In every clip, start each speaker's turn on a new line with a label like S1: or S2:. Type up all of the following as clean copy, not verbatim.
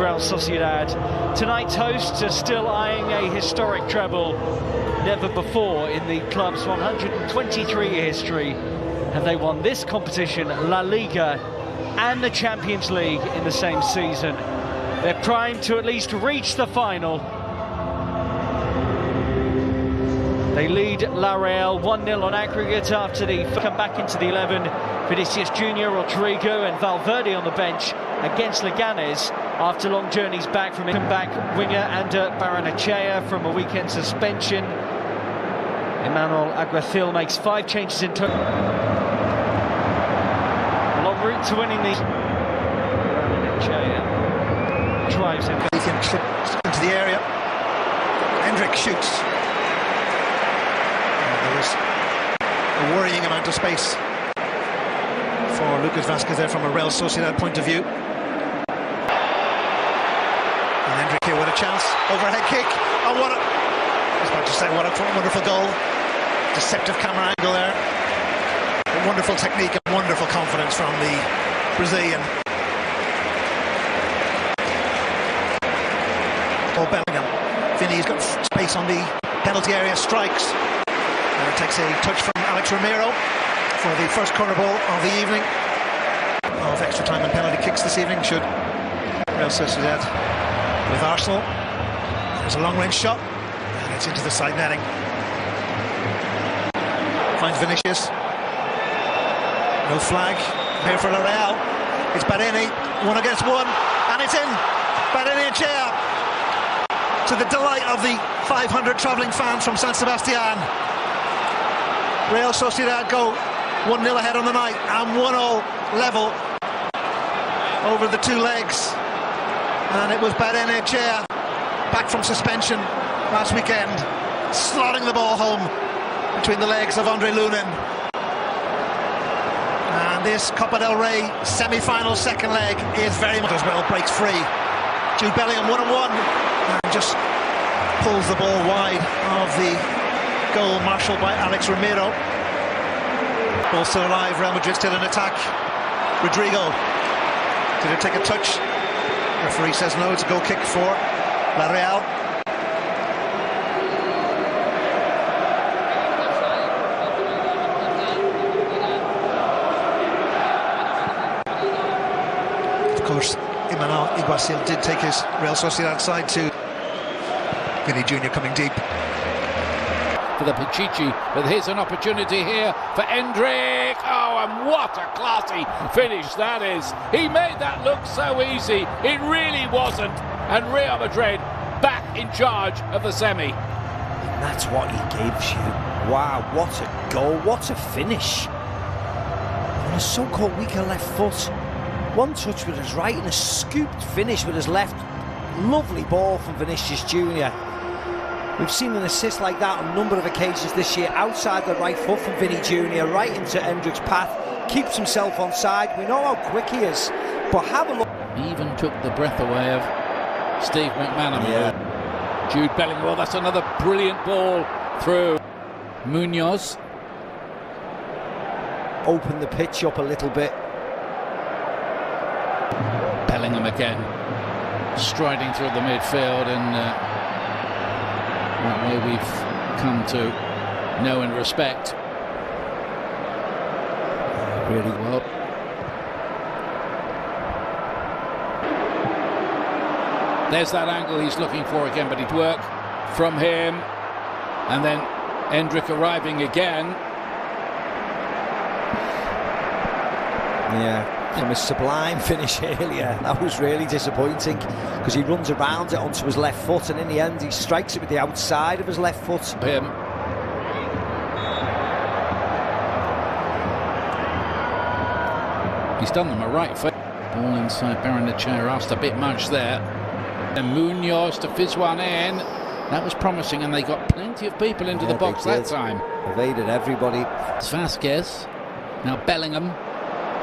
S1: Real Sociedad. Tonight's hosts are still eyeing a historic treble. Never before in the club's 123-year history have they won this competition, La Liga, and the Champions League in the same season. They're primed to at least reach the final. They lead La Real 1-0 on aggregate after they come back into the 11. Vinicius Jr., Rodrigo and Valverde on the bench against Leganes after long journeys back from back winger Ander Barrenechea from a weekend suspension. Emmanuel Alguacil makes 5 changes in total. Long route to winning the Barrenechea drives him.
S2: Into the area. Hendrik shoots. There was a worrying amount of space for Lucas Vázquez there from a Real Sociedad point of view. And Hendrik here with a chance. Overhead kick. Oh, what a... I was about to say, what a wonderful goal. Deceptive camera angle there. A wonderful technique and wonderful confidence from the Brazilian. Oh, Bellingham. Vinny's got space on the penalty area, strikes. And it takes a touch from Alex Ramiro for the first corner ball of the evening. Of extra time and penalty kicks this evening, should Real Sociedad with Arsenal. There's a long range shot, and it's into the side netting. Finds Vinicius. No flag here for La Real. It's Bareni, 1 against 1, and it's in. Barrenechea, to the delight of the 500 travelling fans from San Sebastian. Real Sociedad go 1-0 ahead on the night and 1-0 level over the 2 legs. And it was Barrenechea, back from suspension last weekend, slotting the ball home between the legs of Andre Lunin. And this Copa del Rey semi-final second leg is very much as well. Breaks free. Jude Bellingham 1-on-1 and just pulls the ball wide of the goal marshalled by Alex Ramiro. Ball still alive, Real Madrid still in attack. Rodrigo, did it take a touch? Referee says no, it's a goal kick for La Real. Of course, Emmanuel Alguacil did take his Real Sociedad side to Vinny Jr. coming deep.
S3: For the Pichichi, but here's an opportunity here for Hendrik. Oh, and what a classy finish that is. He made that look so easy. It really wasn't. And Real Madrid back in charge of the semi.
S4: And that's what he gives you. Wow, what a goal, what a finish. On a so-called weaker left foot. One touch with his right and a scooped finish with his left. Lovely ball from Vinicius Jr. We've seen an assist like that on a number of occasions this year, outside the right foot from Vinny Jr., right into Hendrik's path, keeps himself on side. We know how quick he is, but have a look.
S3: He even took the breath away of Steve McManaman.
S4: Yeah.
S3: Jude Bellingham, well, that's another brilliant ball through. Munoz.
S4: Open the pitch up a little bit.
S3: Bellingham again, striding through the midfield, and that way we've come to know and respect really well. There's that angle he's looking for again, but he'd work from him, and then Hendrik arriving again.
S4: Yeah, from a sublime finish earlier. That was really disappointing because he runs around it onto his left foot, and in the end he strikes it with the outside of his left foot.
S3: Him. He's done them a right foot. Ball inside Barrenechea, asked a bit much there. And Munoz to fizz one in. That was promising, and they got plenty of people into the box that time.
S4: Evaded everybody.
S3: It's Vázquez. Now Bellingham.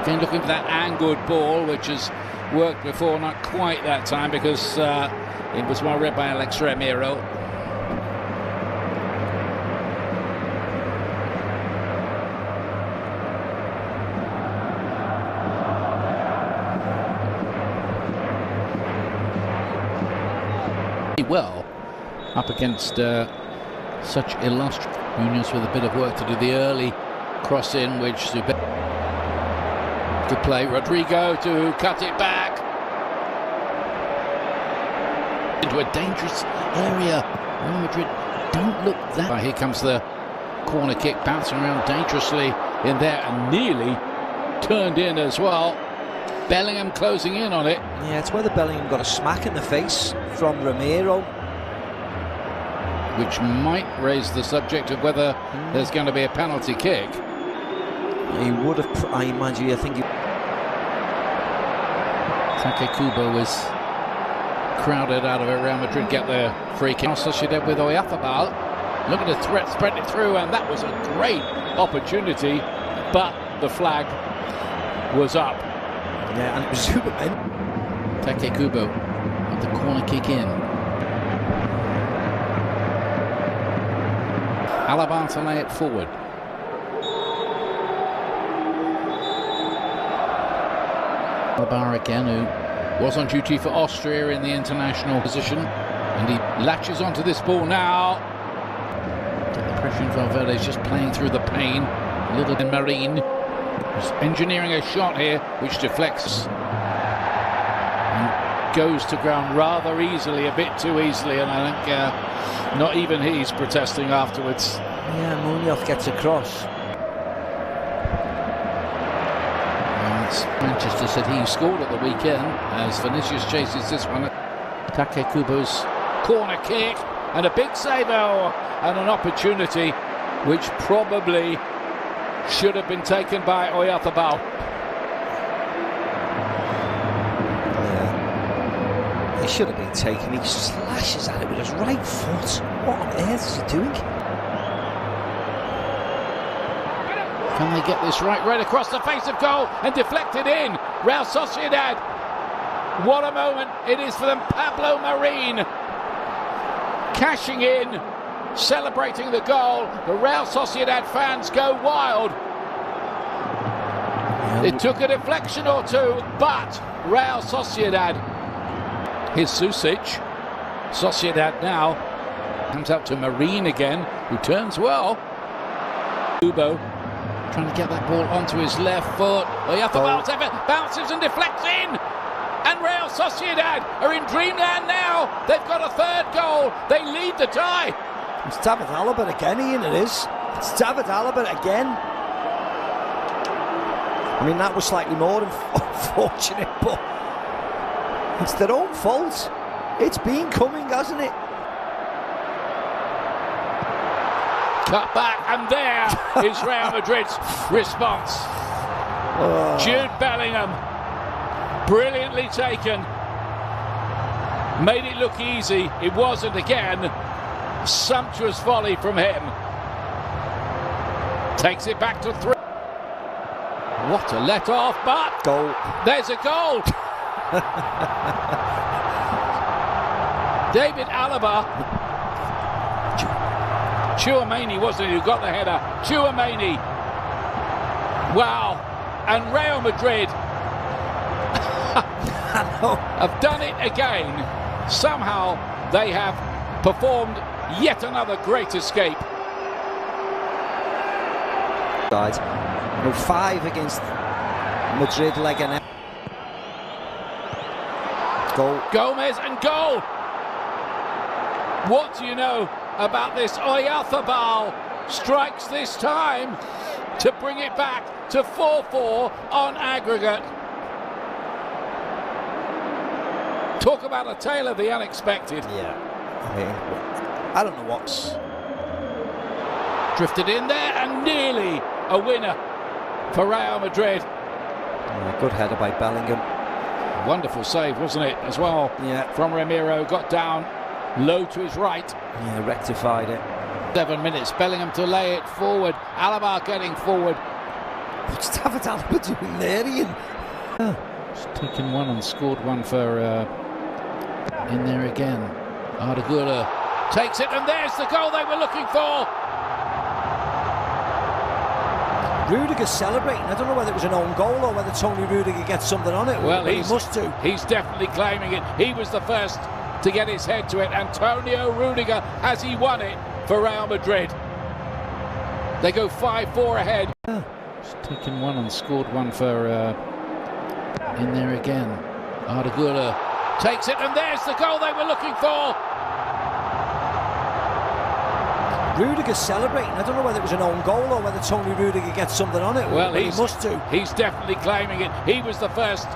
S3: Again looking for that angled ball, which has worked before, not quite that time because it was well read by Alex Ramiro. well up against such illustrious Munoz with a bit of work to do. The early cross in, which good play. Rodrigo to cut it back into a dangerous area. Real Madrid don't look that. Here comes the corner kick, bouncing around dangerously in there and nearly turned in as well. Bellingham closing in on it.
S4: Yeah, it's whether Bellingham got a smack in the face from Romero,
S3: which might raise the subject of whether there's going to be a penalty kick.
S4: He would have, I imagine, I think
S3: Takekubo was crowded out of it. Real Madrid get their free kick. Sociedad with Oyarzábal, looking to spread it through, and that was a great opportunity, but the flag was up.
S4: Yeah, and it was Superman.
S3: Takekubo with the corner kick in. Alaba to lay it forward. Alaba again, who was on duty for Austria in the international position, and he latches onto this ball now. Get the pressure in. Valverde's just playing through the pain. A little bit. Marine is engineering a shot here, which deflects and goes to ground rather easily, a bit too easily, and I think not even he's protesting afterwards.
S4: Yeah, Munoz gets across.
S3: Manchester City scored at the weekend as Vinicius chases this one. Takekubo's corner kick and a big save, and an opportunity which probably should have been taken by Oyarzábal.
S4: Yeah, he should have been taken. He slashes at it with his right foot. What on earth is he doing?
S3: Can they get this right across the face of goal and deflect it in? Real Sociedad. What a moment it is for them. Pablo Marin cashing in, celebrating the goal. The Real Sociedad fans go wild. It took a deflection or two, but Real Sociedad. Here's Susic. Sociedad now comes out to Marin again, who turns well. Kubo trying to get that ball onto his left foot. Oyarzábal bounces and deflects in. And Real Sociedad are in dreamland now. They've got a third goal. They lead the tie.
S4: It's David Alaba again, Ian, it is. It's David Alaba again. I mean, that was slightly more unfortunate, but it's their own fault. It's been coming, hasn't it?
S3: Cut back, and there is Real Madrid's response. Jude Bellingham, brilliantly taken, made it look easy. It wasn't again. Sumptuous volley from him. Takes it back to 3. What a let off, but
S4: goal.
S3: There's a goal. David Alaba. Tchouaméni, wasn't it, who got the header? Tchouaméni. Wow. And Real Madrid have done it again. Somehow they have performed yet another great escape.
S4: 5 against Madrid, Leganés. Goal.
S3: Gomez and goal. What do you know about this? Oyarzábal strikes this time to bring it back to 4-4 on aggregate. Talk about a tale of the unexpected.
S4: Yeah, I mean, I don't know what's
S3: drifted in there and nearly a winner for Real Madrid.
S4: Yeah, good header by Bellingham.
S3: Wonderful save, wasn't it, as well?
S4: Yeah.
S3: From Ramiro, got down low to his right.
S4: Yeah, rectified it.
S3: 7 minutes, Bellingham to lay it forward. Alaba getting forward.
S4: What's David Alaba doing there, Ian?
S3: Just taken one and scored one for in there again. Arda takes it, and there's the goal they were looking for.
S4: Rudiger celebrating. I don't know whether it was an own goal or whether Tony Rudiger gets something on it.
S3: Well,
S4: he must do.
S3: He's definitely claiming it. He was the first to get his head to it. Antonio Rudiger, has he won it for Real Madrid? They go 5-4 ahead. Just taken one and scored one for in there again. Arda Güler takes it, and there's the goal they were looking for.
S4: Rudiger celebrating. I don't know whether it was an own goal or whether Tony Rudiger gets something on it.
S3: Well,
S4: he must do.
S3: He's definitely claiming it. He was the first